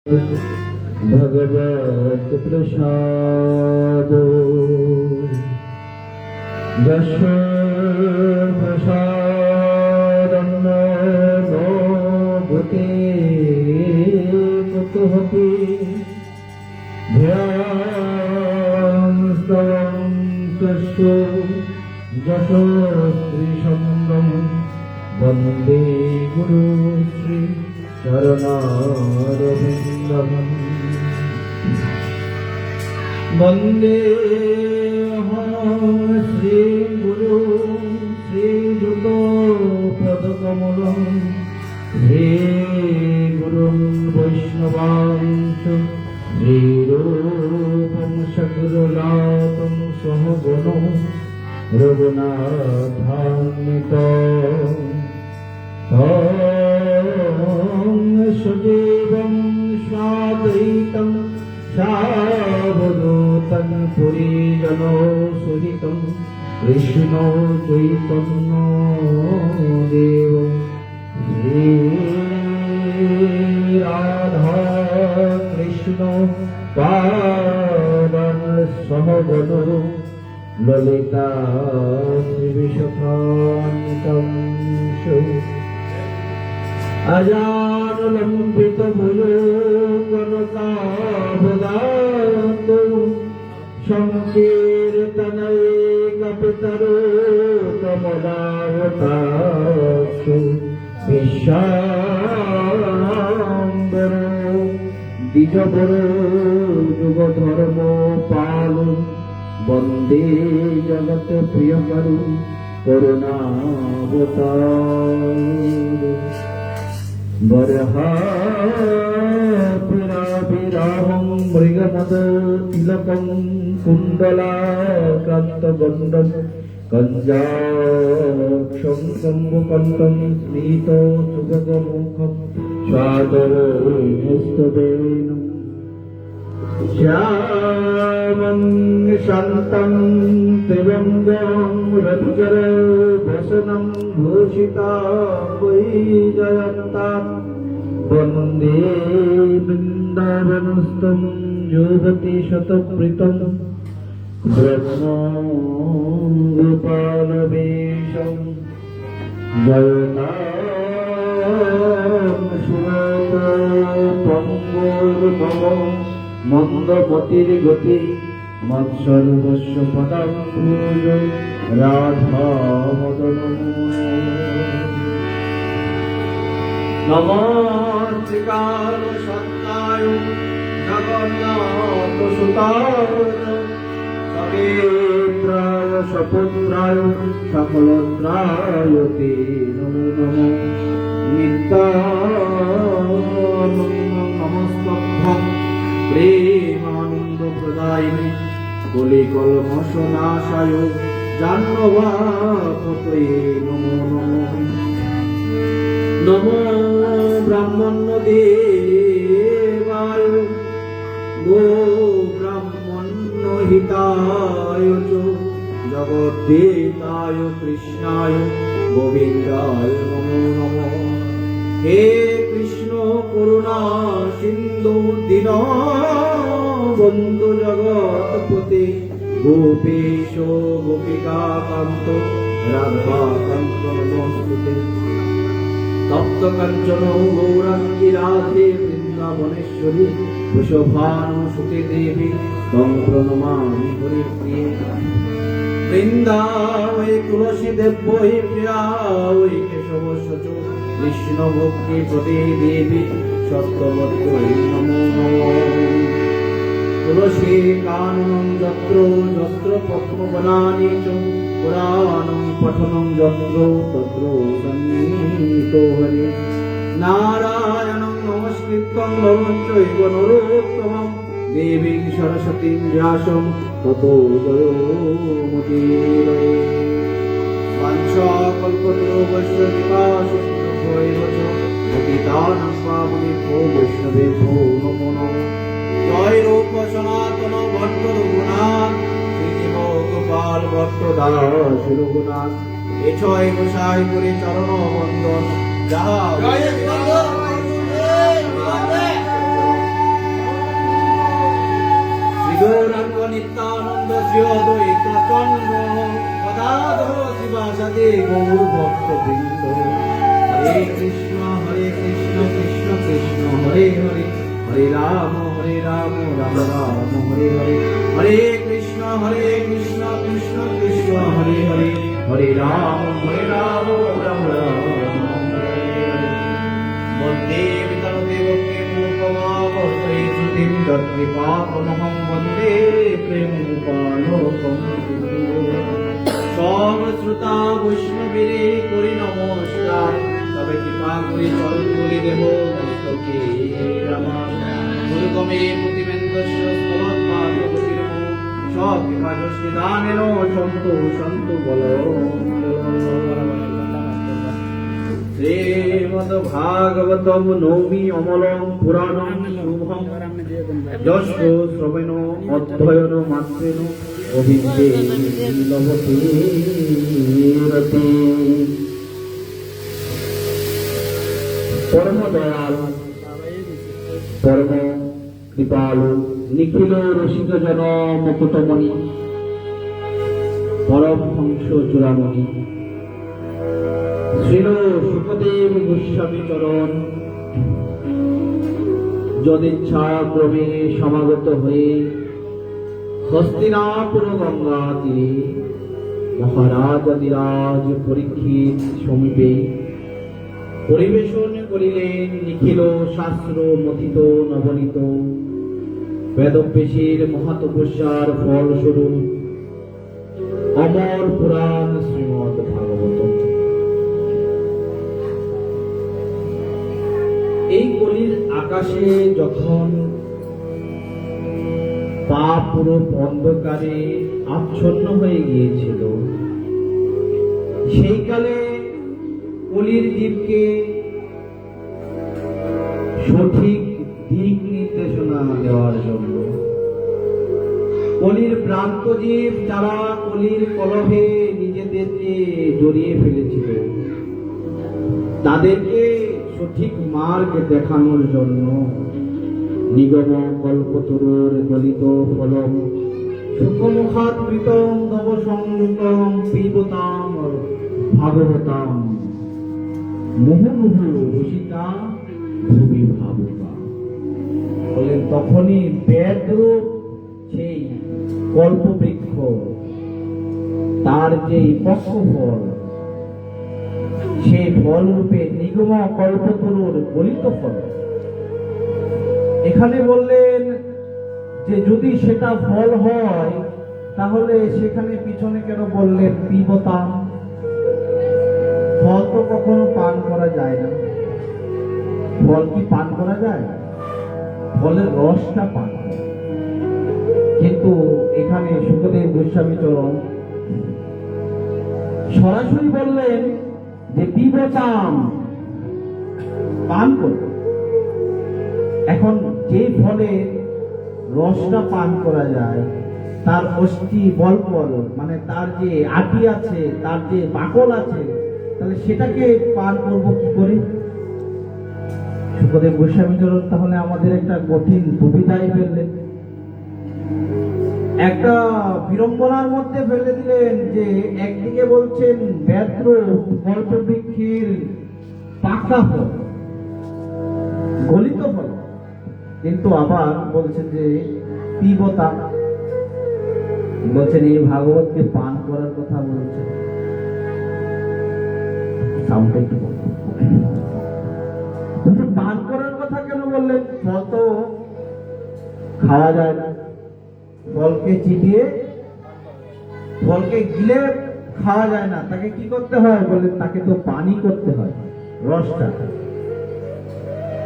भगवत प्रसाद दश प्रसादन्न नो भूते कुतुहपि ध्यानस्तवं तस्य जशो श्रीशन्दं वन्दे गुरु श्री चरणारविन्दं वन्देऽहं श्रीगुरु श्रीयुगपदकमलं श्रीगुरुं वैष्णवांश्च श्रीरूपं सकलनाथं सहगणो रघुनाथान्वितं सजीवं साद्वैतं सावधूतं पुरीजनो सुहितं कृष्णो चैतन्यो देव श्रीराधा कृष्णो पावन सहगणो ललिता श्रीविशाखान्वितं अजानुलम्बितभुजगनकावदातो संकीर्तनैकपितरो कमलावताक्षो विश्वाम्बरो द्विजबरो युगधर्मपालो वन्दे जगत्प्रियकरो करुणावतारो बर्हापुराभिरामं मृगमदतिलकं कुण्डलाकान्तगण्डं कञ्जाक्षं कम्बुकण्ठं स्मितसुभगमुखं सादरस्तवेन श्यामं शान्तं त्रिभङ्गं रविकरवसनं भूषिताभैर्जयन्तां वन्दे वृन्दावनस्थं युवति शतप्रीतं ब्रह्मगोपालवेशं जयनां सुरपङ्गोर्भवं मन्दमतिर्गति मत्सर्वस्य पदं पूज राधामदनं नमः श्रीकालसत्ताय जगन्नाथसुताय सवेन्द्राय सपुत्राय सकलत्राय ते नमो नमः नित्यानन्दं नमस्तभ्यं प्रेमानंद प्रदायिने कलिकल्मषनाशाय जाह्नवापतये नमो नमः नमो ब्राह्मण्यदेवाय गो ब्राह्मण्यहिताय च जगद्देताय कृष्णाय गोविन्दाय नमो नमः हे कृष्ण करुणा सिन्धु दीनबन्धु जगत्पते गोपेश गोपिकान्त राधाकान्त नमोस्तुते तप्त कंचन गौरांगी राधे वृंदावनेश्वरी वृषभानुसुते देवी तं प्रणमामि हरिप्रिये वृंदावै तुलसी देव्यै प्रियायै केशवस्य च कृष्ण भक्ति प्रदे देवी सत्यवत्यै नमो नमः तुलसी काननं यत्र यत्र पद्मवनानि च पुराणं पठनं यत्र तत्र सन्निहितो हरि नारायणं नमस्कृत्यं नरं चैव नरोत्तमं देवीं सरस्वतीं व्यासं ततो जयोमुदीरये वाञ्छाकल्पतरुभ्यश्च कृपासिन्धुभ्यैव च पतितानां पावनेभ्यो वैष्णवेभ्यो नमो नमः जय रूप सनातन भट्ट रघुनाथ श्रीजीव गोपाल भट्ट दास रघुनाथ ए छय गोसाई করে চরণ বন্দন যাহা শ্রী অদ্বৈত চন্দ্র গদাধর শিবাসাদি গৌর ভক্ত বৃন্দ। হরে কৃষ্ণ কৃষ্ণ কৃষ্ণ হরে হরে, হরে রাম রাম রাম হরে হরে, হরে কৃষ্ণ কৃষ্ণ কৃষ্ণ হরে হরে, হরে রাম রাম রাম হরে হরে। বন্দে বিতরদেবকে মুখমাবর্তে শ্রুতিম যৎকৃপাতমহং বন্দে প্রেমোপালকং। সব শ্রোতা বৈষ্ণবীরে করি নমস্কার, তবে কৃপা করে চরণ তুলি দেব মস্তকে আমার। দুর্গমে প্রতিবেন্দস্য স্থলৎপাদগতির্ম, সব কৃপা যস্য দানেন সন্তু সন্তু বল। শ্রীমদ্ভাগবতম নৌমি অমলং পুরাণং শুভং, যস্য শ্রবণ অধ্যয়ন মাত্রেণ অভিজ্ঞে লভতে রতি। পরম দয়াল পরম কৃপালু নিখিল রসিক জন মুকুটমণি পরমহংস চূড়ামণি শ্রীল সুখদেব গোস্বামী চরণ যদিচ্ছা ক্রমে সমাগত হয়ে হস্তিনাপুর গঙ্গা তীরে মহারাজ আদিরাজ পরীক্ষিত সমীপে পরিবেশন করিলেন নিখিল শাস্ত্র মথিত নবনীত বেদব্যাসের মহাতপস্যার ফলস্বরূপ অমর পুরাণ শ্রীমদ্ ভাগবত। এই কলির আকাশে যখন পাপ রূপ অন্ধকারে আচ্ছন্ন হয়ে গিয়েছিল, সেই কালে কলির জীবকে সঠিক দিক নির্দেশনা দেওয়ার জন্য কলির ভ্রান্ত জীব যারা কলির কলহে নিজেদেরকে জড়িয়ে ফেলেছিল, তাদেরকে সঠিক মার্গ দেখানোর জন্য নিগম কল্পতরুর গলিত ফলম সুখমুখাৎকৃতম নব সংযুতম পিবতাম ভাগবতাম মুহুর্মুহু রসিকা ভুবি ভাবুকা। বলেন তখনই বেদরূপ সেই কল্পবৃক্ষ তার যে পক্ষ ফল, সেই ফল রূপে নিগম কল্পতরুর গলিত ফল। এখানে বললেন যে যদি সেটা ফল হয় তাহলে সেখানে পিছনে কেন বললেন পিবতাম? ফল তো কখনো পান করা যায় না। ফল কি পান করা যায়? ফলের রসটা পান করে। কিন্তু এখানে সুখদেব গোস্বামী চরণ সরাসরি বললেন যে পিবতাম, পান করবে। এখন যে ফলে রসটা পান করা যায় তার অস্থি বলকল, মানে তার যে আটি আছে, তার যে বাকল আছে, তাহলে সেটাকে পান করব কি করে? সুখদেব গোস্বামী চরণ তাহলে আমাদের একটা কঠিন দুবিধায় ফেললেন, একটা বিড়ম্বনার মধ্যে ফেলে দিলেন। যে একদিকে বলছেন বেদ্র কল্পবৃক্ষের পাকা ফল, গলিত ফল, কিন্তু আবার বলছেন যে পিবতা, বলছেন এই ভাগবতকে পান করার কথা বলছেন। পান করার কথা কেন বললেন? ফল তো খাওয়া যায় না, ফলকে চিবিয়ে ফলকে গিলে খাওয়া যায় না, তাকে কি করতে হয়? বললেন তাকে তো পানি করতে হয়, রসটা।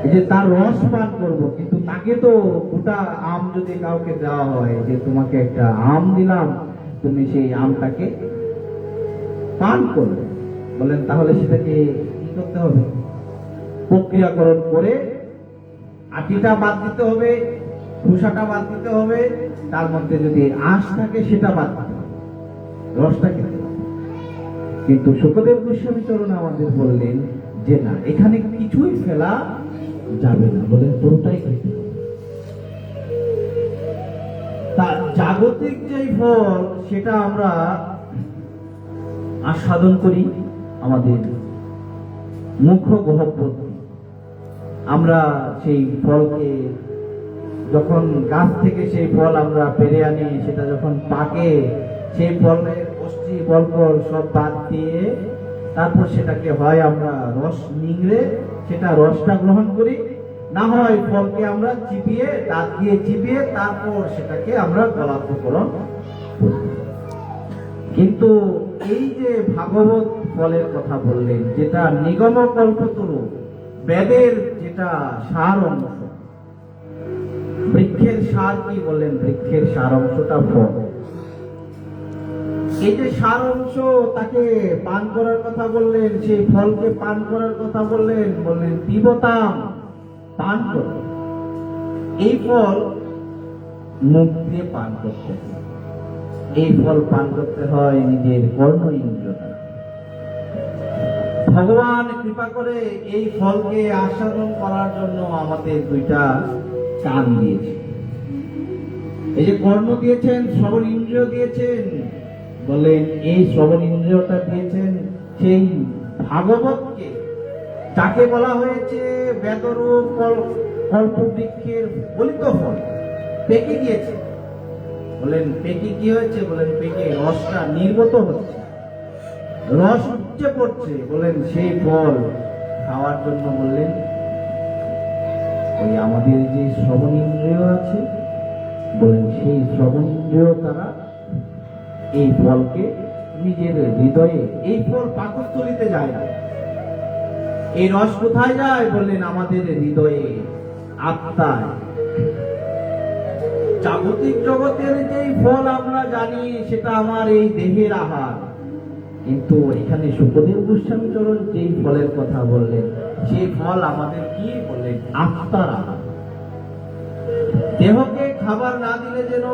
এই যে তার রস পান করব, কিন্তু তাকে তো গোটা আম যদি কাউকে দেওয়া হয়, যে তোমাকে একটা আম দিলাম, তুমি সেই আমটাকে পান করবে, বলেন তাহলে সেটাকে কি করতে হবে? প্রক্রিয়াকরণ করে আটিটা বাদ দিতে হবে, খোসাটা বাদ দিতে হবে, তার মধ্যে যদি আঁশ থাকে সেটা বাদ দিতে হবে, রসটা খেতে হবে। কিন্তু সুখদেব গোস্বামী চরণ আমাদের বললেন যে না, এখানে কিছুই ফেলা যাবে না, বলেন পুরোটাই খেতে হবে। তা জাগতিক যেই ফল সেটা আমরা আস্বাদন করি আমাদের মুখ্য গহ্বর। আমরা সেই ফলকে যখন গাছ থেকে সেই ফল আমরা পেরে আনি, সেটা যখন পাকে, সেই ফলের পুষ্টি বলকল সব বাদ দিয়ে তারপর সেটাকে হয় আমরা রস নিংড়ে সেটা রসটা গ্রহণ করি, না হয় ফলকে আমরা চিবিয়ে দাঁত দিয়ে চিবিয়ে তারপর সেটাকে আমরা গলাধঃকরণ করি। কিন্তু এই যে ভাগবত ফলের কথা বললেন, যেটা নিগম কল্পতরু বেদের যেটা সার অংশ, বৃক্ষের সার কি বললেন? বৃক্ষের সার অংশটা ফল। এই যে সার অংশ তাকে পান করার কথা বললেন, সেই ফলকে পান করার কথা বললেন, বললেন পিবতাম, পান কর। এই ফল মুখ দিয়ে পান করতে হয়, এই ফল পান করতে হয় নিজের কর্ণ ইন্দ্রিয় দ্বারা। ভগবান কৃপা করে এই ফলকে আস্বাদন করার জন্য আমাদের দুইটা কান দিয়েছে, এই যে কর্ণ দিয়েছেন, শ্রবণ ইন্দ্রিয় দিয়েছেন, বলেন এই শ্রবণ ইন্দ্রিয়টা দিয়েছেন সেই ভাগবতকে, যাকে বলা হয়েছে বেদরূপ কল্পবৃক্ষের ফলিত ফল, পেকে দিয়েছে। বলেন পেকে কি হয়েছে? বলেন পেকে রসটা নির্গত হচ্ছে, রস উপচে পড়ছে। বলেন সেই ফল খাওয়ার জন্য বললেন ওই আমাদের যে শ্রবণ ইন্দ্রিয় আছে, বলেন সেই শ্রবণ ইন্দ্রিয় তারা এই ফলকে নিজের হৃদয়ে, এই ফল পাকস্থলিতে যায় না, এই রস কোথায় যায়? বললেন আমাদের হৃদয়ে, আত্মায়। জাগতিক জগতের যেই ফল আমরা জানি সেটা আমার এই দেহের আহার, কিন্তু এখানে সুখদেব গোস্বামী চরণ যেই ফলের কথা বললেন সেই ফল আমাদের কি? বললেন আত্মার আহার। দেহকে খাবার না দিলে যেন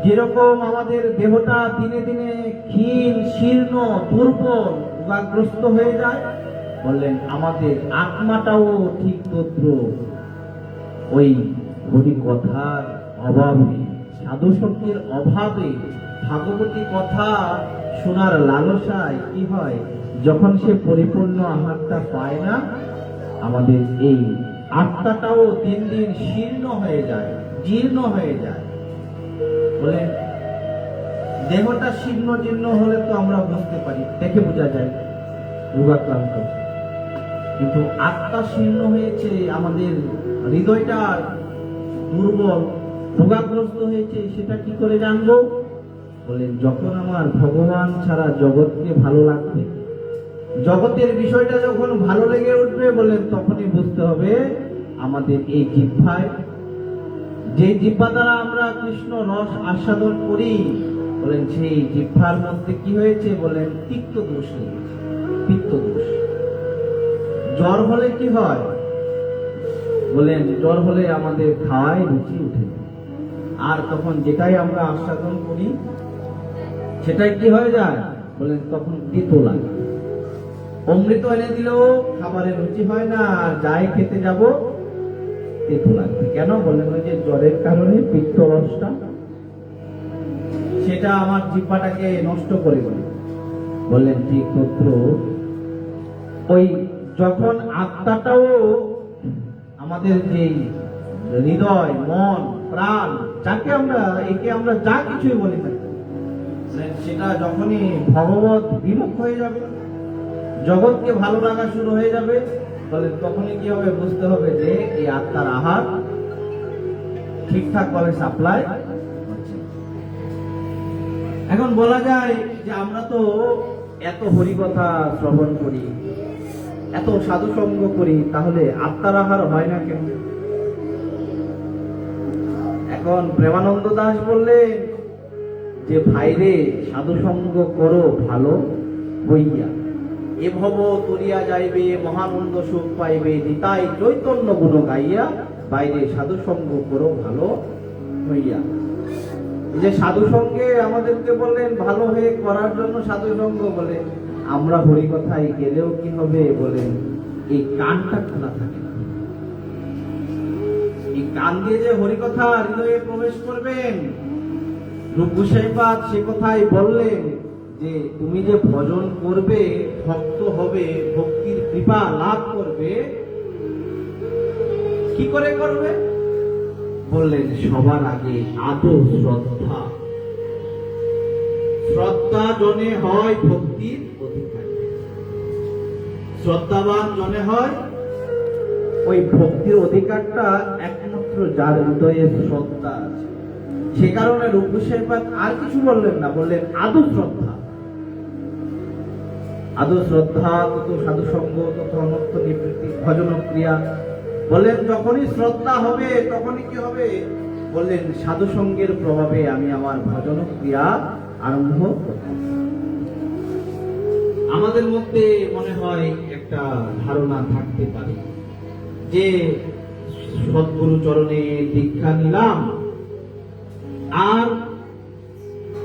যেরকম আমাদের দেহটা দিনে দিনে ক্ষীণ শীর্ণ দুর্বল রোগাগ্রস্ত হয়ে যায়, বললেন আমাদের আত্মাটাও ঠিক তদ্রূপ ওই হরি কথার অভাবে, সাধু সঙ্গের অভাবে, ভাগবতী কথা শোনার লালসায় কি হয়, যখন সে পরিপূর্ণ আহারটা পায় না, আমাদের এই আত্মাটাও দিন দিন শীর্ণ হয়ে যায়, জীর্ণ হয়ে যায়। বলেন দেহটা শীর্ণ জীর্ণ হলে তো আমরা বুঝতে পারি, দেখে বোঝা যায় রোগাক্রান্ত, কিন্তু আত্মা শীর্ণ হয়েছে, আমাদের হৃদয়টা দুর্বল রোগাগ্রস্ত হয়েছে, সেটা কি করে জানবো? বলেন যখন আমার ভগবান ছাড়া জগৎকে ভালো লাগবে, জগতের বিষয়টা যখন ভালো লেগে উঠবে, বলেন তখনই বুঝতে হবে আমাদের এই জিহ্বায়, যে জিহ্বা দ্বারা আমরা কৃষ্ণ রস আস্বাদন করি, বলেন সেই জিহ্বার মধ্যে কি হয়েছে? বলেন তিক্ত দোষ লেগেছে, তিক্ত দোষ। জ্বর হলে কি হয়? বলেন জ্বর হলে আমাদের খাওয়ায় রুচি উঠে যায়, আর তখন যেটাই আমরা আস্বাদন করি সেটাই কি হয়ে যায়? বলেন তখন তিতো লাগে। অমৃত এনে দিলেও খাবারের রুচি হয় না, আর যাই খেতে যাব তেতো লাগবে। কেন? বলেন ওই যে জ্বরের কারণে পিত্ত রসটা সেটা আমার জিহ্বাটাকে নষ্ট করে বলে। বললেন ঠিক তত্র ওই যখন আত্মাটাও আমাদের যে হৃদয় মন প্রাণ, যাকে আমরা একে আমরা যা কিছুই বলি না, সেটা যখনই ভগবত বিমুখ হয়ে যাবে, জগৎকে ভালো লাগা শুরু হয়ে যাবে, বলে তখনই কি হবে? বুঝতে হবে যে এই আত্মার আহার ঠিকঠাক ভাবে সাপ্লাই হচ্ছে। এখন বলা যায় যে আমরা তো এত হরিকথা শ্রবণ করি, এত সাধু সঙ্গ করি, তাহলে আত্মার আহার হয় না কেন? এখন প্রেমানন্দ দাস বললেন যে ভাইরে সাধু সঙ্গ করো ভালো হইয়া, এ ভব তরিয়া যাইবে মহানন্দ সুখ পাইবে, নিতাই চৈতন্য গুণ গাইয়া, বাইরে সাধু সঙ্গ করো ভালো হইয়া। যে সাধু সঙ্গে আমাদেরকে বললেন ভালো হয়ে করার জন্য সাধু সঙ্গ, বলে আমরা হরি কথায় গেলেও কি হবে? বলেন এই কানটা খোলা থাকে না, এই কান দিয়ে যে হরি কথা হৃদয়ে প্রবেশ করবেন রূপগোসাইপাদ সে কথাই বললেন যে তুমি যে ভজন করবে, ভক্ত হবে, ভক্তির কৃপা লাভ করবে, কি করে করবে? বললেন সবার আগে আদর শ্রদ্ধা। শ্রদ্ধা জনে হয় ভক্তির অধিকারী, শ্রদ্ধাবান জনে হয় ওই ভক্তির অধিকারটা একমাত্র যার হৃদয়ে শ্রদ্ধা আছে। সে কারণে রূপগোসাইপাদ আর কিছু বললেন না, বললেন আদর শ্রদ্ধা। আদর শ্রদ্ধা তত সাধু সঙ্গ, তত অনর্থ নিবৃত্তি, ভজন ক্রিয়া। বললেন যখনই শ্রদ্ধা হবে তখনই কি হবে? বললেন সাধু সঙ্গের প্রভাবে আমি আমার ভজন ক্রিয়া আরম্ভ করব। আমাদের মধ্যে মনে হয় একটা ধারণা থাকতে পারে যে সদ্গুরু চরণে দীক্ষা নিলাম আর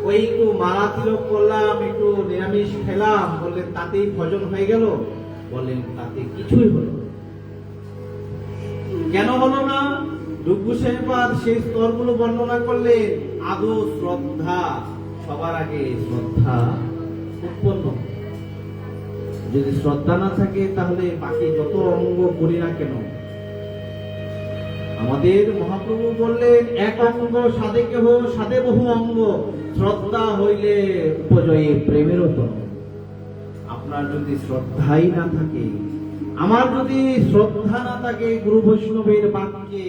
ওই একটু মালা তিলক করলাম, একটু নিরামিষ খেলাম, বললেন তাতেই ভজন হয়ে গেল। বললেন তাতে কিছুই হলো না। কেন হলো না? রূপগোসাইপাদ সেই স্তরগুলো বর্ণনা করলেন। আদর শ্রদ্ধা, সবার আগে শ্রদ্ধা উৎপন্ন। যদি শ্রদ্ধা না থাকে তাহলে বাকি যত অঙ্গ করি না কেন। আমাদের মহাপ্রভু বললেন এক অঙ্গ সাধে কেহ, সাধে বহু অঙ্গ, শ্রদ্ধা হইলে উপজয়ে প্রেমের তরঙ্গ। আপনার যদি শ্রদ্ধাই না থাকে, আমার যদি শ্রদ্ধা না থাকে গুরু বৈষ্ণবের বাক্যে,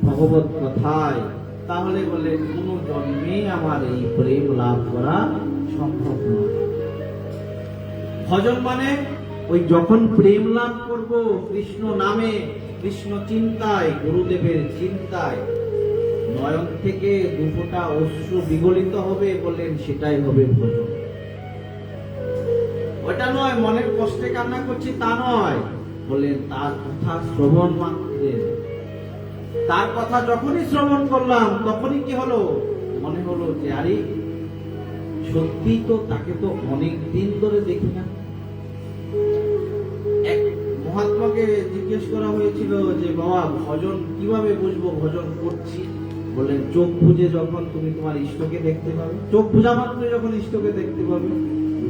ভগবত কথায়, তাহলে বললেন কোন জন্মে আমার এই প্রেম লাভ করা সম্ভব নয়। ভজন মানে ওই যখন প্রেম লাভ করব কৃষ্ণ নামে, কৃষ্ণ চিন্তায়, গুরুদেবের চিন্তায়, নয়ন থেকে দুফোঁটা অশ্রু বিগলিত হবে, বললেন সেটাই হবে ভজন। ওটা নয় মনের কষ্টে কান্না করছি তা নয়, বললেন তার কথা শ্রবণ মাত্রে। তার কথা যখনই শ্রবণ করলাম তখনই কি হলো? মনে হলো যে আরে সত্যি তো, তাকে তো অনেক দিন ধরে দেখি না। এক মহাত্মাকে জিজ্ঞেস করা হয়েছিল যে বাবা ভজন কিভাবে বুঝবো ভজন করছি? বললেন চোখ বুঝে যখন তুমি তোমার ইষ্টকে দেখতে পাবে, চোখ বুঝা মাত্র যখন ইষ্টকে দেখতে পাবে,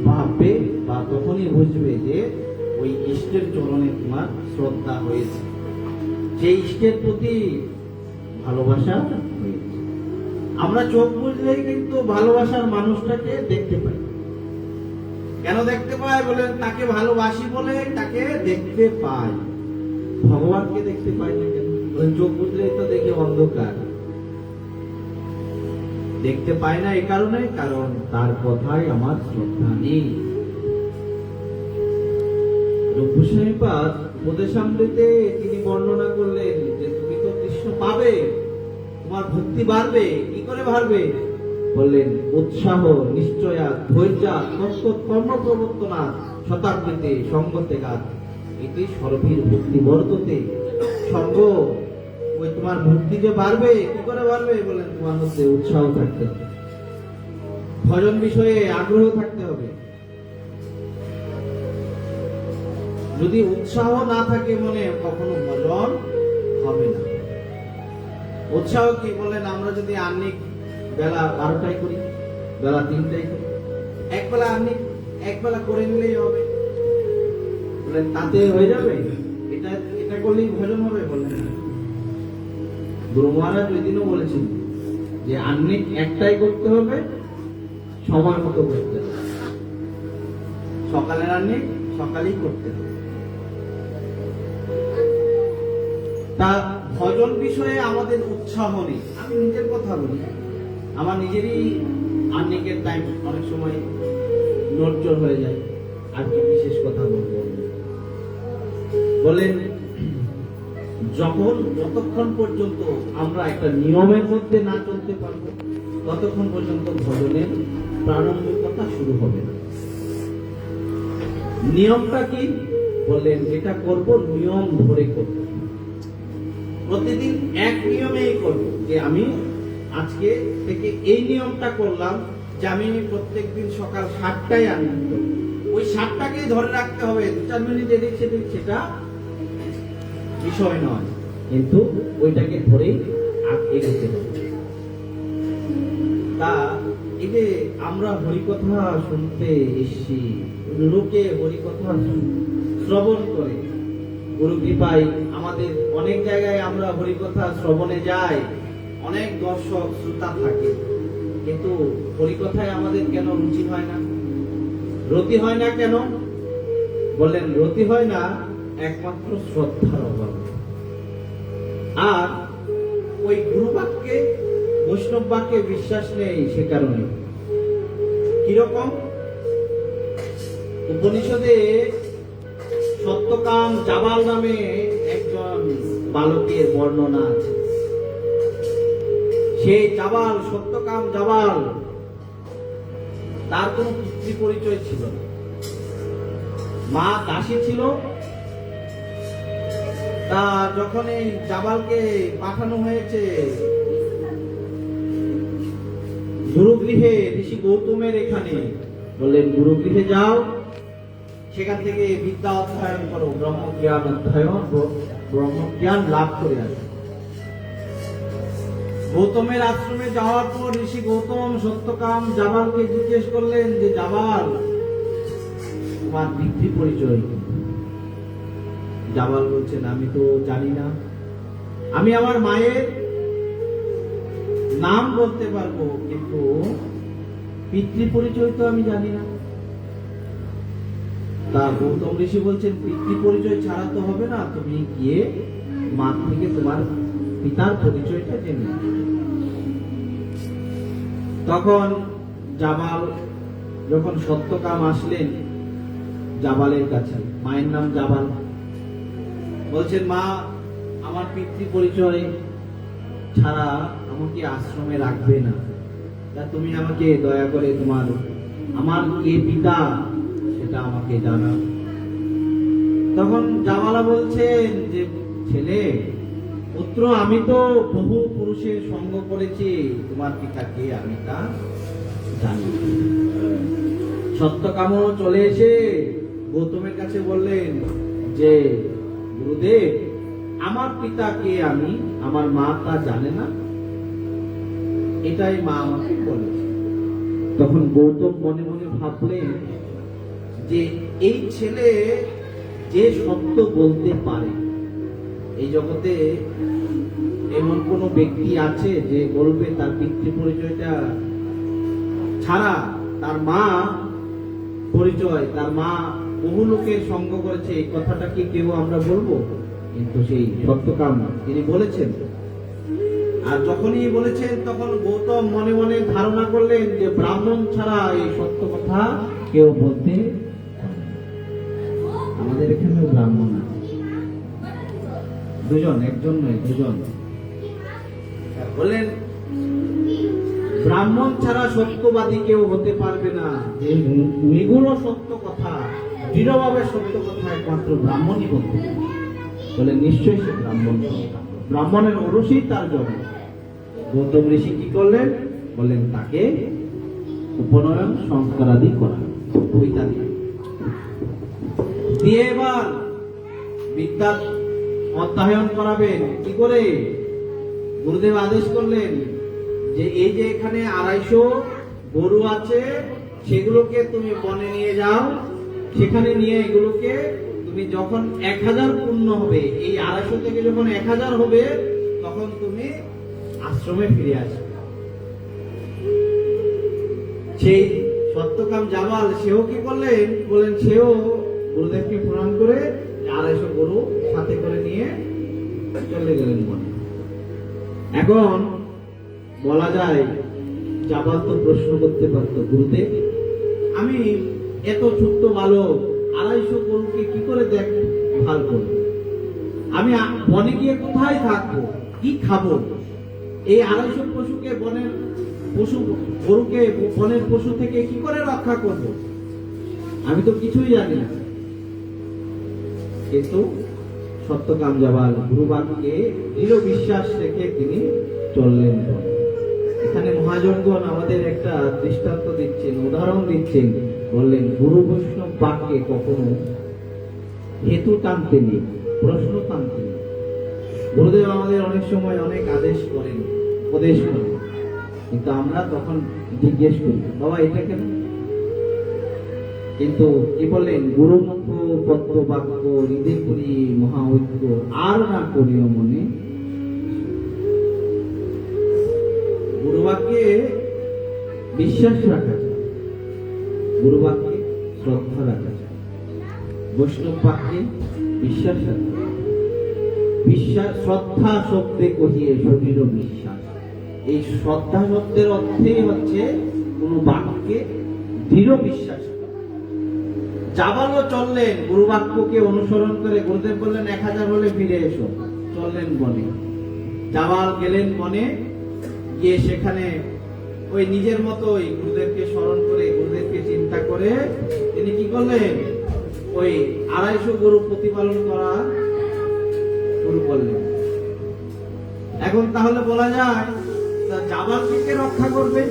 ভাববে বা তখনই বুঝবে যে ওই ইষ্টের চরণে তোমার শ্রদ্ধা হয়েছে, সেই ইষ্টের প্রতি ভালোবাসা হয়েছে। আমরা চোখ বুঝলেই কিন্তু ভালোবাসার মানুষটাকে দেখতে পাই। কেন দেখতে পাই? বলেন তাকে ভালোবাসি বলে তাকে দেখতে পাই। ভগবানকে দেখতে পাই না কেন? চোখ বুঝলেই তো দেখি অন্ধকার। দেখতে পাই না এই কারণে, কারণ তার কথায় আমার শ্রদ্ধা নেই। রূপগোসাইপাদ উপদেশামৃতে তিনি বর্ণনা করলেন যে তুমি তো কৃষ্ণ পাবে, তোমার ভক্তি বাড়বে। কি করে বাড়বে? বললেন উৎসাহ, নিশ্চয়া, ধৈর্য, কর্ম প্রবর্তনা, শতাব্দীতে সঙ্গতে গাত, এটি সর্বীর ভক্তি বর্ধতে। সঙ্গ, ওই তোমার ভক্তি যে বাড়বে, কি করে বাড়বে? বলেন তোমার মধ্যে উৎসাহ থাকতে হবে, ভজন বিষয়ে আগ্রহ থাকতে হবে। যদি উৎসাহ না থাকে মনে, কখনো ভজন হবে না। উৎসাহ কি? বলেন আমরা যদি আহ্নিক বেলা 12টায় করি, বেলা 3টায় করি, এক বেলা আহ্নিক এক বেলা করে নিলেই হবে, বলেন তাতে হয়ে যাবে? এটা এটা করলেই ভজন হবে? বলেন গুরু মহারাজ ওই দিনও বলেছেন যে আহ্নিক একটাই করতে হবে, সময় মতো করতে হবে। সকালের আহ্নিক সকালেই করতে হবে। তা ভজন বিষয়ে আমাদের উৎসাহ নেই। আমি নিজের কথা বলি, আমার নিজেরই আহ্নিকের টাইম অনেক সময় নড়চড় হয়ে যায়। আর কি বিশেষ কথা বলবো? বলেন যতক্ষণ পর্যন্ত আমরা একটা নিয়মের মধ্যে না চলতে পারবো, ততক্ষণ পর্যন্ত ভজনের প্রারম্ভিকতা শুরু হবে না। নিয়মটা কি? বললেন যেটা করব নিয়ম ধরে করব, প্রতিদিন এক নিয়মেই করব। যে আমি আজকে থেকে এই নিয়মটা করলাম যে আমি প্রত্যেকদিন সকাল 7টায় আহ্নিক করব। ওই 7টাকেই ধরে রাখতে হবে। 2-4 মিনিট এদিক সেদিক সেটা বিষয় নয়, কিন্তু ওইটাকে ধরেই এগোতে হবে। তা এই যে আমরা হরিকথা শুনতে এসেছি, লোকে হরিকথা শ্রবণ করে, গুরু কৃপায় আমাদের অনেক জায়গায় আমরা হরিকথা শ্রবণে যাই, অনেক দর্শক শ্রোতা থাকে, কিন্তু হরিকথায় আমাদের কেন রুচি হয় না, রতি হয় না কেন? বললেন রতি হয় না একমাত্র শ্রদ্ধার অভাব। আর ওই গুরু বাক্যে, বৈষ্ণব বাক্যে বিশ্বাস নেই, সে কারণে। কিরকম? উপনিষদে সত্যকাম জাবাল নামে একজন বালকের বর্ণনা আছে। সেই জাবাল, সত্যকাম জাবাল, তার কোন পিতৃ পরিচয় ছিল না, মা দাসী ছিল। তা যখন এই জাবালকে পাঠানো হয়েছে গুরুগৃহে, ঋষি গৌতমের এখানে, বললেন গুরুগৃহে যাও, সেখান থেকে বিদ্যা অধ্যয়ন করো, ব্রহ্মজ্ঞান অধ্যয়ন, ব্রহ্মজ্ঞান লাভ করে আসো। গৌতমের আশ্রমে যাওয়ার পর ঋষি গৌতম সত্যকাম জাবালকে জিজ্ঞেস করলেন যে জাবাল, তোমার পিতৃ পরিচয় কি? জাবাল বলছেন আমি তো জানি না, আমি আমার মায়ের নাম বলতে পারবো, কিন্তু পিতৃ পরিচয় তো আমি জানি না। তা গৌতম ঋষি বলছেন পিতৃ পরিচয় ছাড়া তো হবে না, তুমি গিয়ে মা থেকে তোমার পিতার পরিচয়টা জেনে। তখন জাবাল যখন সত্যকাম আসলেন জাবালের কাছে, মায়ের নাম জাবাল, বলছেন মা, আমার পিতৃ পরিচয় ছাড়া আমাকে আশ্রমে রাখবে না, তা তুমি আমাকে দয়া করে তোমার আমার কে পিতা সেটা আমাকে জানাও। তখন জামালা বলছেন যে ছেলে পুত্র, আমি তো বহু পুরুষের সঙ্গ করেছি, তোমার পিতা কে আমি তা জানি। সত্যকামও চলে এসে গৌতমের কাছে বললেন যে গুরুদেব, আমার পিতা কে আমি, আমার মা তা জানে না, এটাই মা আমাকে বলেছে। তখন গৌতম মনে মনে ভাবলেন যে এই ছেলে যে সত্য বলতে পারে, এই জগতে এমন কোন ব্যক্তি আছে যে বলবে তার পিতৃ পরিচয়টা ছাড়া তার মা পরিচয়, তার মা বহু লোকের সঙ্গ করেছে, এই কথাটা কি কেউ আমরা বলবো? কিন্তু সেই সত্যকাম তিনি বলেছেন। আর যখনই বলেছেন তখন গৌতম মনে মনে ধারণা করলেন যে ব্রাহ্মণ ছাড়া এই সত্য কথা কেউ বলতে। আমাদের এখানেও ব্রাহ্মণ আছে, দুজন, একজন নয় দুজন। বললেন ব্রাহ্মণ ছাড়া সত্যবাদী কেউ হতে পারবে না, যে নিগুড় সত্য কথা, দৃঢ়ভাবে সত্য কথা একমাত্র ব্রাহ্মণই বলতে পারে। বলে নিশ্চয়ই সে ব্রাহ্মণ, ব্রাহ্মণের ওরসেই তার জন্ম। গৌতম ঋষি কি করলেন? বললেন তাকে উপনয়ন সংস্কারাদি করা, পৈতাদি দিয়ে এবার বিদ্যা অধ্যয়ন করাবেন। কি করে? গুরুদেব আদেশ করলেন যে এই যে এখানে 250 গরু আছে, সেগুলোকে তুমি বনে নিয়ে যাও, সেখানে নিয়ে এগুলোকে তুমি যখন 1000 পূর্ণ হবে, এই 250 থেকে যখন 1000 হবে, তখন তুমি আশ্রমে ফিরে আসবে। সেই সত্যকাম জাবাল সেও কি করলেন? বলেন সেও গুরুদেবকে প্রণাম করে 250 গরু সাথে করে নিয়ে চলে গেলেন বনে। এখন বলা যায় জাবাল তো প্রশ্ন করতে পারত, গুরুদেব আমি এত ছোট্ট বালক 250 গরুকে কি করে দেখভাল করব? আমি বনে গিয়ে কোথায় থাকবো, কি খাবো? এই 250 পশুকে বনের পশু, গরুকে বনের পশু থেকে কি করে রক্ষা করব? আমি তো কিছুই জানি না। কিন্তু সত্যকাম জাবাল গুরুবাক্যে দৃঢ় বিশ্বাস রেখে তিনি চললেন। এখানে মহাজনগণ আমাদের একটা দৃষ্টান্ত দিচ্ছেন, উদাহরণ দিচ্ছেন। বললেন গুরু বৈষ্ণব বাক্যে কখনো হেতু টানতে নেই, প্রশ্ন টানতে নেই। গুরুদেব আমাদের অনেক সময় অনেক আদেশ করেন, উপদেশ করেন, কিন্তু আমরা তখন জিজ্ঞেস করি, বাবা এটা কেন? কিন্তু কি বললেন, গুরুমুখ পদ্ম বাক্য হৃদয় করি মহা ঐক্য আর না করিও মনে। গুরুবাক্যে বিশ্বাস রাখা যায়, গুরুবাক্যে শ্রদ্ধা রাখা যায়, বৈষ্ণব বাক্যে বিশ্বাস রাখা যায়। বিশ্বাস শ্রদ্ধা শব্দে কহিয়ে শরীর বিশ্বাস। এই শ্রদ্ধা শব্দের অর্থেই হচ্ছে কোন বাক্যে দৃঢ় বিশ্বাস। জাবালও চললেন গুরু বাক্যকে অনুসরণ করে। গুরুদেব বললেন 1000 হলে ফিরে এসো। চললেন বনে, জাবাল গেলেন বনে, গিয়ে সেখানে ওই নিজের মতোই গুরুদেবকে স্মরণ করে, গুরুদেবকে চিন্তা করে তিনি কি করলেন, ওই 250 গরু প্রতিপালন করা শুরু করলেন। এখন তাহলে বলা যায় জাবালকে কে রক্ষা করবে?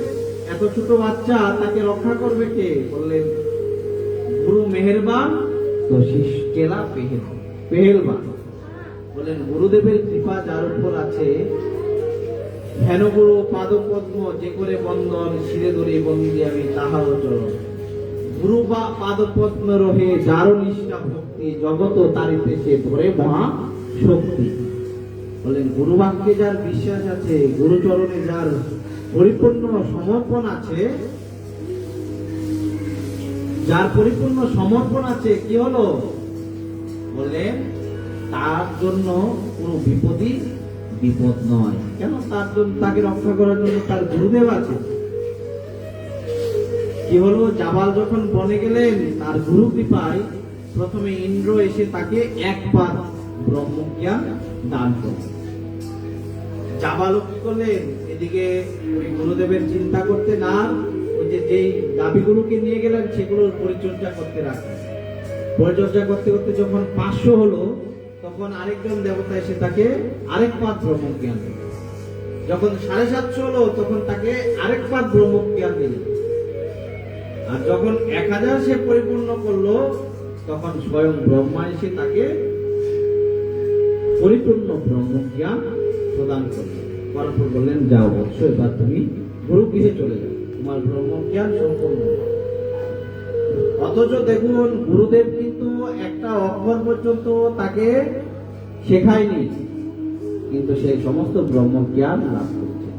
এত ছোট বাচ্চা, তাকে রক্ষা করবে কে? বললেন গুরু মেহেরবান তো শিষ্যেরা পেহেলবান। বলেন গুরুদেবের কৃপা যার উপর আছে, হেন গুরু পাদপদ্ম যে করে বন্দন, শিরে ধরে বন্দি আমি তাহার চরণ। গুরু বা পাদপদ্ম রহে যার নিষ্ঠা ভক্তি, জগত তারিতে সে ধরে মহা শক্তি। বলেন গুরু বাক্যে যার বিশ্বাস আছে, গুরুচরণে যার পরিপূর্ণ সমর্পণ আছে, যার পরিপূর্ণ সমর্পণ আছে, কি হলো? বললেন তার জন্য কোনো বিপদই বিপদ নয়। কেন? তার জন্য, তাকে রক্ষা করার জন্য তার গুরুদেব আছে। কি হলো? জাবাল যখন বনে গেলেন, তার গুরু কৃপায় প্রথমে ইন্দ্র এসে তাকে একবার ব্রহ্মজ্ঞান দান করলেন। জাবালও কি করলেন, এদিকে ওই গুরুদেবের চিন্তা করতে না, ওই যে যেই দাবিগুলোকে নিয়ে গেলেন সেগুলোর পরিচর্যা করতে রাখলেন। পরিচর্যা করতে করতে যখন 500 হলো, তখন আরেকজন দেবতা এসে তাকে আরেকবার ব্রহ্মজ্ঞান দিলেন। যখন 750 হলো, তখন তাকে আরেকবার ব্রহ্মজ্ঞান দিলেন। আর যখন 1000 সে পরিপূর্ণ করলো, তখন স্বয়ং ব্রহ্মা এসে তাকে পরিপূর্ণ ব্রহ্মজ্ঞান প্রদান করলেন। তারপর বললেন যাও বৎস, এবার তুমি গুরু গৃহে চলে যাও, তোমার ব্রহ্মজ্ঞান সম্পূর্ণ। অথচ দেখুন গুরুদেব কিন্তু একটা অক্ষর পর্যন্ত তাকে শেখায়নি, কিন্তু সেই সমস্ত ব্রহ্মজ্ঞান লাভ করছে।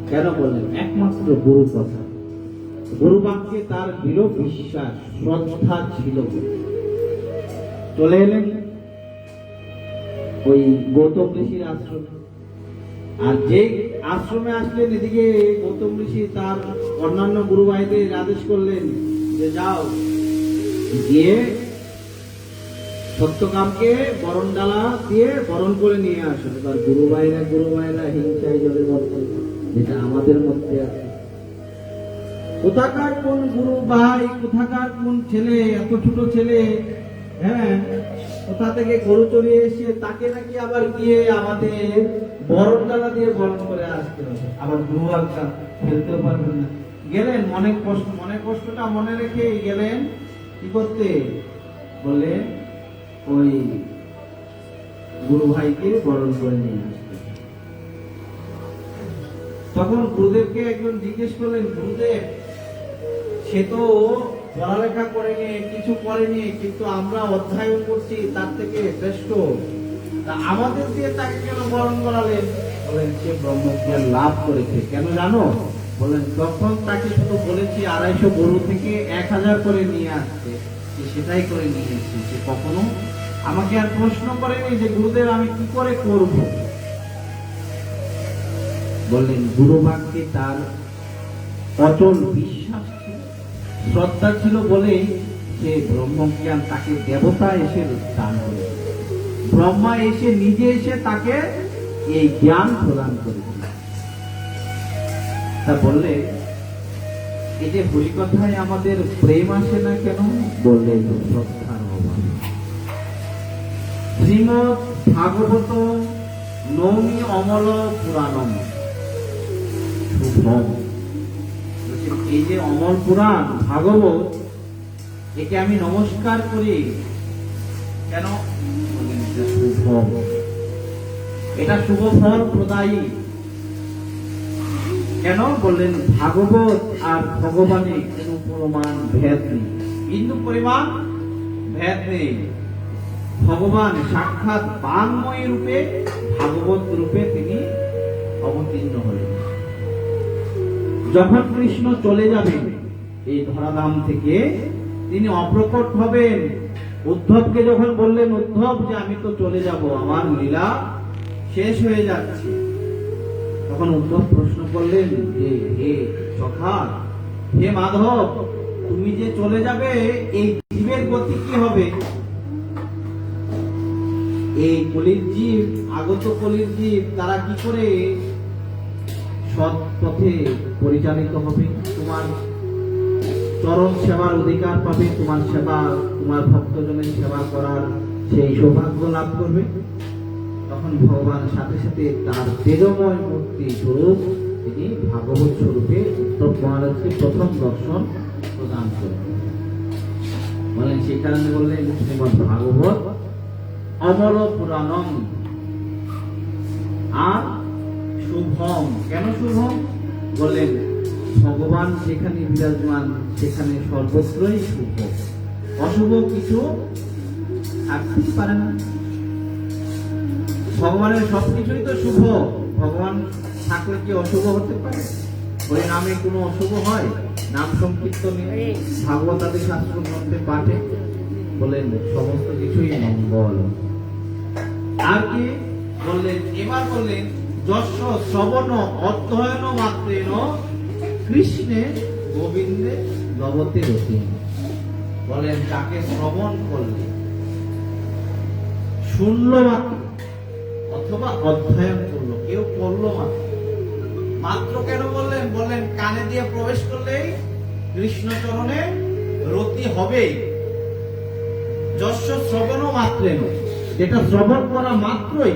কেন? বললেন একমাত্র গুরু কথা, গুরু বাক্যে তার দৃঢ় বিশ্বাস শ্রদ্ধা ছিল। চলে এলেন ওই গৌতম ঋষির আশ্রমে। আর যে আশ্রমে আসলেন, এদিকে গৌতম ঋষি তার অন্যান্য গুরু ভাইদের আদেশ করলেন যে যাও, গিয়ে সত্যকামকে বরণ ডালা দিয়ে বরণ করে নিয়ে আসো। এবার গুরু ভাইরা হিংসায় জলে মধ্যে, যেটা আমাদের মধ্যে আছে। কোথাকার কোন গুরু ভাই, কোথাকার কোন ছেলে, এত ছোট ছেলে, হ্যাঁ, কোথা থেকে গরু চড়িয়ে এসে তাকে নাকি আবার গিয়ে আমাদের বরণ ডালা দিয়ে বরণ করে আসতে হবে, আবার গুরু আলকা ফেলতেও পারবেন না। গেলেন মনে কষ্টটা মনে রেখে গেলেন কি করতে? বলে ওই গুরু ভাইকে বরণ করে নিয়ে আসতে। তখন গুরুদেবকে একজন জিজ্ঞেস করলেন, গুরুদেব সে তো পড়ালেখা করেনি, কিছু করেনি, কিন্তু আমরা অধ্যয়ন করছি তার থেকে শ্রেষ্ঠ, তা আমাদের দিয়ে তাকে কেন বরণ করালেন? বলেন সে ব্রহ্মজ্ঞান লাভ করেছে। কেন জানো? বলেন তখন তাকে শুধু বলেছি 250 গরু থেকে 1000 করে নিয়ে আসতে, সেটাই করে নিয়ে এসেছি। সে কখনো আমাকে আর প্রশ্ন করেনি যে গুরুদেব আমি কি করে করব। বললেন গুরু বাক্যে তার অচল বিশ্বাস ছিল, শ্রদ্ধা ছিল বলেই সে ব্রহ্মজ্ঞান তাকে দেবতা এসে দান করেছে। ব্রহ্মা এসে নিজে এসে তাকে এই জ্ঞান প্রদান করেছিল। তা বললে এই যে হরিকথায় আমাদের প্রেম আসে না কেন? বললেন শ্রদ্ধার অভাব। শ্রীমৎ ভাগবত নৌমি অমল পুরাণম শুভম। এই যে অমল পুরাণ ভাগবত, একে আমি নমস্কার করি কেন? এটা শুভ ফল প্রদায়ী। কেন বললেন ভাগবত আর ভগবানের কোনো প্রমাণ ভেদ নেই, বিন্দু পরিমাণ ভেদ নেই। ভগবান সাক্ষাৎ বাংময় রূপে ভাগবত রূপে তিনি অবতীর্ণ হলেন। যখন কৃষ্ণ চলে যাবেন এই ধরাধাম থেকে, তিনি অপ্রকট হবেন। উদ্ধবকে যখন বললেন, উদ্ধব যে আমি তো চলে যাব, আমার লীলা শেষ হয়ে যাচ্ছে, তখন উদ্ধব প্রশ্ন করলেন যে হে সখা, হে মাধব, তুমি যে চলে যাবে এই জীবের গতি কি হবে? এই কলির জীব, আগত কলির জীব, তারা কি করে সৎ পথে পরিচালিত হবে? তোমার চরণ সেবার অধিকার পাবে, তোমার সেবা, তোমার ভক্তজনের সেবা করার সেই সৌভাগ্য লাভ করবে। তখন ভগবান সাথে সাথে তার তেজময় মূর্তি স্বরূপ তিনি ভাগবত স্বরূপে উদ্ধব মহারাজকে প্রথম দর্শন প্রদান করলেন। বলেন সেই কারণে বললেন শ্রীমদ্ ভাগবত অমল পুরাণম আর শুভম। কেন শুভম? বললেন ভগবান যেখানে বিরাজমান সেখানে সর্বত্রই শুভ, অশুভ কিছু থাকতেই পারে না। ভগবানের সবকিছুই তো শুভ, ভগবান থাকলে কি অশুভ হতে পারে? ওই নামে কোনো অশুভ হয়? নাম সংকীর্তনে, ভাগবত আদি শাস্ত্র গ্রন্থে পাঠে বলেন সমস্ত কিছুই মঙ্গল। আর কি বললেন? এবার বললেন যশ শ্রবণ অধ্যয়ন মাত্রেন কৃষ্ণে গোবিন্দে লবতে রতি। বলেন যাকে শ্রবণ করলে, শুনলো মাত্র অথবা অধ্যয়ন করলো, কেউ করলো মাত্র, মাত্র কেন বললেন? বললেন কানে দিয়ে প্রবেশ করলেই কৃষ্ণ চরণে রতি হবে। যশ শ্রবণ মাত্রেন, যেটা শ্রবণ করা মাত্রই।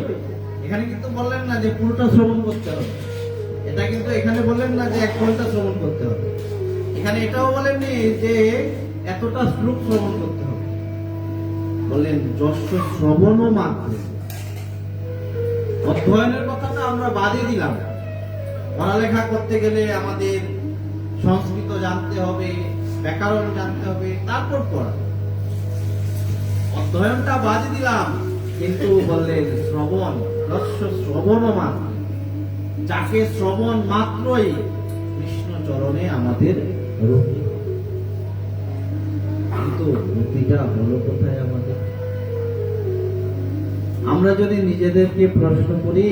এখানে কিন্তু বললেন না যে পুরোটা শ্রবণ করতে হবে, এটা কিন্তু এখানে বললেন না যে 1 ঘন্টা শ্রবণ করতে হবে, এখানে এটাও বলেননি যে এতটা শ্লোক শ্রবণ করতে হবে। বললেন যশ শ্রবণ মাত্র। অধ্যয়নের কথাটা আমরা বাদে দিলাম। পড়ালেখা করতে গেলে আমাদের সংস্কৃত জানতে হবে, ব্যাকরণ জানতে হবে, তারপর পড়া। অধ্যয়নটা বাদে দিলাম, কিন্তু বললেন শ্রবণ, যশ শ্রবণ মাত্র, যাকে শ্রবণ মাত্রই কৃষ্ণ চরণে আমাদের রতি। কিন্তু রতিটা হলো কোথায় আমাদের? আমরা যদি নিজেদেরকে প্রশ্ন করি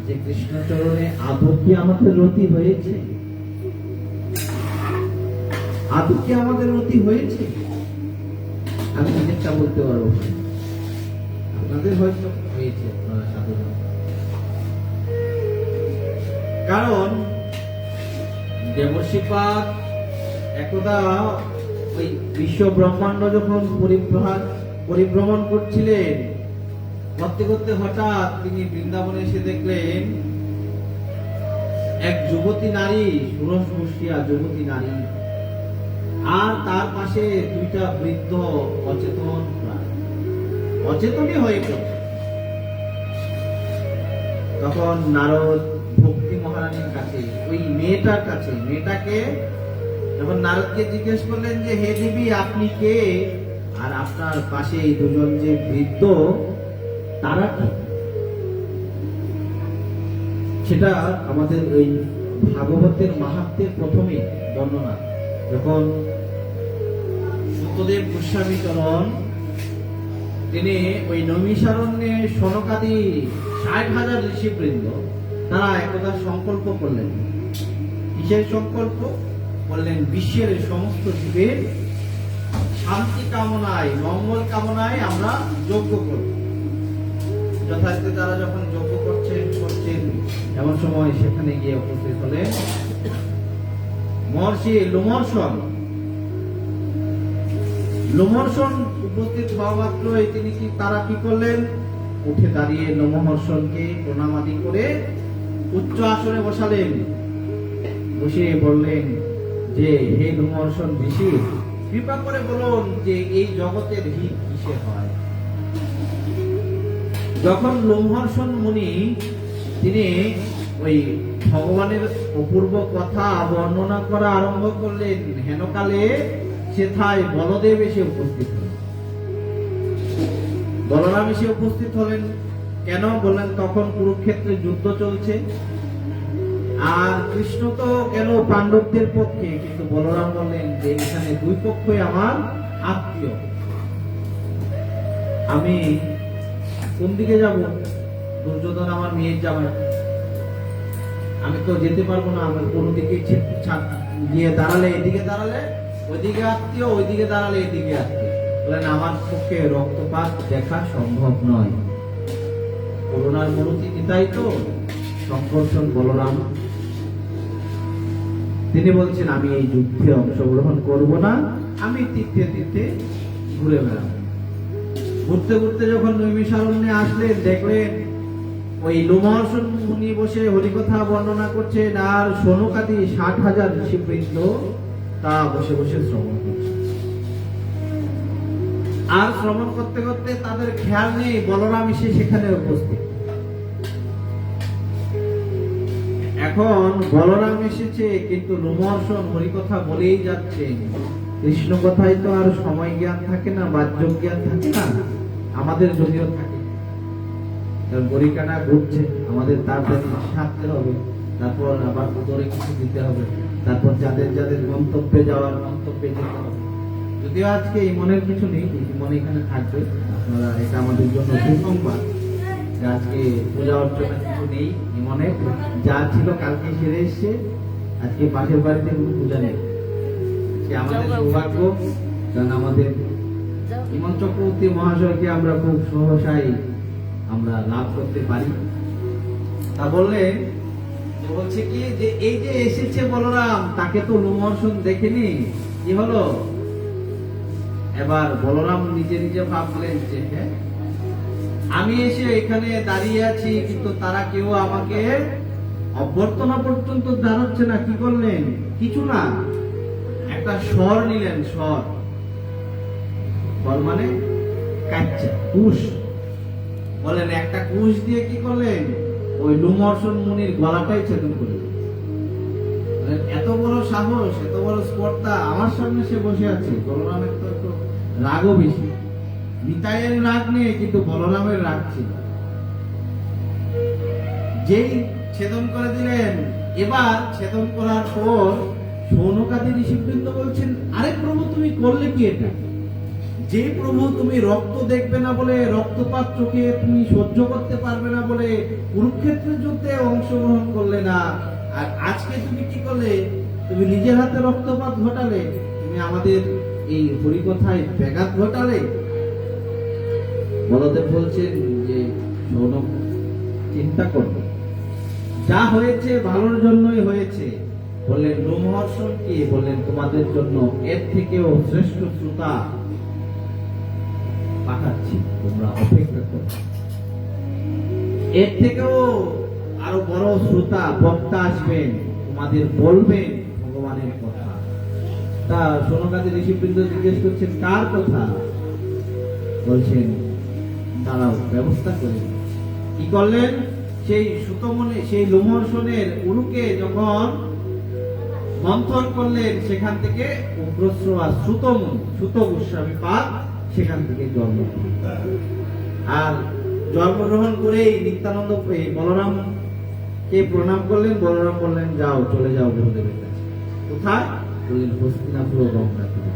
যে কৃষ্ণ চরণে আদৌ কি আমাদের রতি হয়েছে? আদৌ কি আমাদের রতি হয়েছে? আমি নিজেরটা বলতে পারবো, আপনাদের হয়তো হয়েছে, আপনারা সাধু। কারণ দেবর্ষিপাদ একদা ওই বিশ্ব ব্রহ্মাণ্ড যখন পরিভ্রমণ করছিলেন, করতে করতে হঠাৎ তিনি বৃন্দাবনে এসে দেখলেন এক যুবতী নারী, ষোড়শবর্ষীয়া যুবতী নারী, আর তার পাশে 2টা বৃদ্ধ অচেতন, অচেতনই হয়ে পড়ছে। তখন নারদ ভক্তি মহারানীর কাছে, ওই মেয়েটার কাছে, মেয়েটাকে যখন নারদকে জিজ্ঞেস করলেন যে হে দেবী আপনি কে, আর আপনার পাশে এই 2জন যে বৃদ্ধ তারা কি? সেটা আমাদের ওই ভাগবতের মাহাত্ম্যের প্রথমে বর্ণনা। যখন সুতদেব গোস্বামী চরণ তিনি ওই নৈমিষারণ্যে সনকাদি 60,000 ঋষিবৃন্দ তারা একদা সংকল্প করলেন। কিসের সংকল্প? বললেন বিশ্বের সমস্ত জীবের শান্তি কামনায়, মঙ্গল কামনায় আমরা যজ্ঞ করব। যথারীতি তারা যখন যজ্ঞ করছেন এমন সময় সেখানে গিয়ে উপস্থিত হলেন মহর্ষি লোমহর্ষণ। লোমহর্ষণ উপস্থিত হওয়া মাত্রই তারা কি করলেন? উঠে দাঁড়িয়ে লোমহর্ষণকে প্রণামাদি করে উচ্চ আসনে বসালেন। বসে বললেন যে হে লোমহর্ষণ ঋষি, কৃপা করে বলুন যে এই জগতের হিত কিসে হয়? যখন লোমহর্ষণ মুনি তিনি ওই ভগবানের অপূর্ব কথা বর্ণনা করা আরম্ভ করলেন, হেনকালে সেথায় বলদেব এসে উপস্থিত হলেন। বলরাম এসে উপস্থিত হলেন কেন বললেন? তখন কুরুক্ষেত্রে যুদ্ধ চলছে, আর কৃষ্ণ তো গেল পাণ্ডবদের পক্ষে, কিন্তু বলরাম বললেন যে এখানে দুই পক্ষই আমার আত্মীয়, আমি কোন দিকে যাব? দুর্যোধন আমার মেয়ের জামাই, আমি তো যেতে পারবো না। আমার কোনো দিকে গিয়ে দাঁড়ালে এদিকে, দাঁড়ালে ওইদিকে আত্মীয়, ওইদিকে দাঁড়ালে এদিকে আত্মীয়। বলেন আমার পক্ষে রক্তপাত দেখা সম্ভব নয়। করুণার মূর্তি নিতাই তো সংকর্ষণ বলরাম, তিনি বলছেন আমি এই যুদ্ধে অংশগ্রহণ করব না, আমি তীর্থে তীর্থে ঘুরে বেড়াবো। ঘুরতে ঘুরতে যখন নৈমিষারণ্যে আসলেন, দেখলেন ওই লোমহর্ষণ মুনি বসে হরিকথা বর্ণনা করছেন, আর সনকাদি 60,000 ঋষিবৃন্দ তা বসে বসে শ্রবণ করছে। আর শ্রবণ করতে করতে তাদের খেয়াল নেই বলরাম এসে সেখানে উপস্থিত। এখন বলরাম এসেছে, কিন্তু লোমহর্ষণ হরিকথা বলেই যাচ্ছেন। কৃষ্ণ কথায় তো আর সময় জ্ঞান থাকে না, বাহ্য জ্ঞান থাকে না, আমাদের যদিও থাকে। গরিকাটা ঘুরছে, আমাদের তাড়াতাড়ি সারতে হবে, তারপর আবার ধরে কিছু দিতে হবে, তারপর যাদের যাদের গন্তব্যে যাওয়ার গন্তব্যে যেতে হবে। যদিও আজকে এই মনের কিছু নেই, মনে এখানে থাকবে, আপনারা এটা আমাদের জন্য সুসংবাদ যে আজকে পূজা অর্চনা কিছু নেই। এই মনে যা ছিল কালকে সেরে এসছে, আজকে পাশের বাড়িতে কোনো পূজা নেই। সে আমাদের সৌভাগ্য, কারণ আমাদের ইমন চক্রবর্তী মহাশয়কে আমরা খুব সহসাই আমরা লাভ করতে পারি। তা বললেন, বলছে কি যে এই যে এসেছে বলরাম, তাকে তো লোমহর্ষণ দেখেনি, কি হলো? এবার বলরাম নিজে নিজে ভাবলেন যে হ্যাঁ, আমি এসে এখানে দাঁড়িয়ে আছি, কিন্তু তারা কেউ আমাকে অভ্যর্থনা পর্যন্ত জানাচ্ছে না। কি করলেন? কিছু না, একটা স্বর নিলেন। স্বর মানে কাচ্চা কুশ, বলেন একটা কুশ দিয়ে কি করলেন? ওই লোমহর্ষণ মুনির গলাটাই ছেদন করলেন। এত বড় সাহস, এত বড় স্পর্ধা, আমার সামনে সে বসে আছে। বলরামের তো একটু রাগও বেশি, নিতাইয়ের রাগ নেই, কিন্তু বলরামের রাগ ছিল। যেই ছেদন করে দিলেন, এবার ছেদন করার পর সৌনকাদি ঋষিবৃন্দ বলছেন, আরে প্রভু তুমি করলে কি এটা? যে প্রভু তুমি রক্ত দেখবে না বলে, রক্তপাত চোখে তুমি সহ্য করতে পারবে না বলে কুরুক্ষেত্রের যুদ্ধে অংশগ্রহণ করলে না, আর আজকে তুমি কি করলে? তুমি নিজের হাতে রক্তপাত ঘটালে, তুমি আমাদের এই হরিকথায় ব্যাঘাত ঘটালে। বলদেব বলছেন যে সৌনক চিন্তা করবে, যা হয়েছে ভালোর জন্যই হয়েছে। বললেন লোমহর্ষণ কি? বললেন তোমাদের জন্য এর থেকেও শ্রেষ্ঠ শ্রোতা পাঠাচ্ছি, তোমরা অপেক্ষা করো। এর থেকেও আরো বড় শ্রোতা বক্তা আসবেন, তোমাদের বলবেন ভগবানের কথা। তা সনকাদি ঋষিবৃন্দ জিজ্ঞেস করছেন কার কথা? বলছেন দাঁড়াও, ব্যবস্থা করে। কি করলেন? সেই সুতমনে, সেই লোমহর্ষণের উরুকে যখন মন্থন করলেন, সেখান থেকে উগ্রশ্রবা সুতমন, সুত গোস্বামী পাদ সেখান থেকে জন্ম। আর জন্মগ্রহণ করেই নিত্যানন্দ বলরাম কে প্রণাম করলেন। বলরাম বললেন যাও, চলে যাও গুরুদেবের কাছে। কোথায়? বললেন হস্তিনাপুর গঙ্গা তীরে।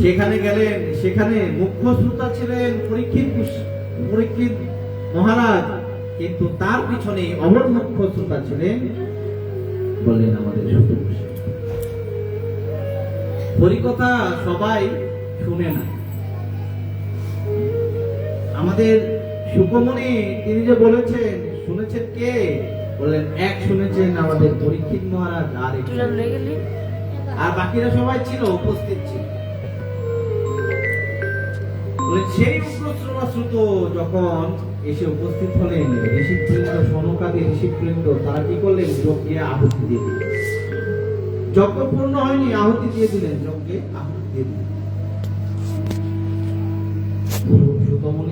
সেখানে গেলেন, সেখানে মুখ্য শ্রোতা ছিলেন পরীক্ষিত মহারাজ, কিন্তু তার পিছনে অমর মুখ্য শ্রোতা ছিলেন বললেন আমাদের সুত গোস্বামী। হরিকথা সবাই শুনে না। আমাদের সুকমণি তিনি যে বলেছেন, শুনেছেন কে? বললেন এক শুনেছেন আমাদের পরীক্ষিত মহারাজ, আর বাকিরা সবাই ছিল, উপস্থিত ছিল। সেই উগ্রশ্রবা শ্রুত যখন এসে উপস্থিত হলেন, ঋষিবৃন্দ, সনকাদি ঋষিবৃন্দ তারা কি করলেন? যজ্ঞে আহুতি দিয়ে দিলেন। যজ্ঞ পূর্ণ হয়নি, আহুতি দিয়ে দিলেন, যজ্ঞে আহুতি দিয়ে দিলেন।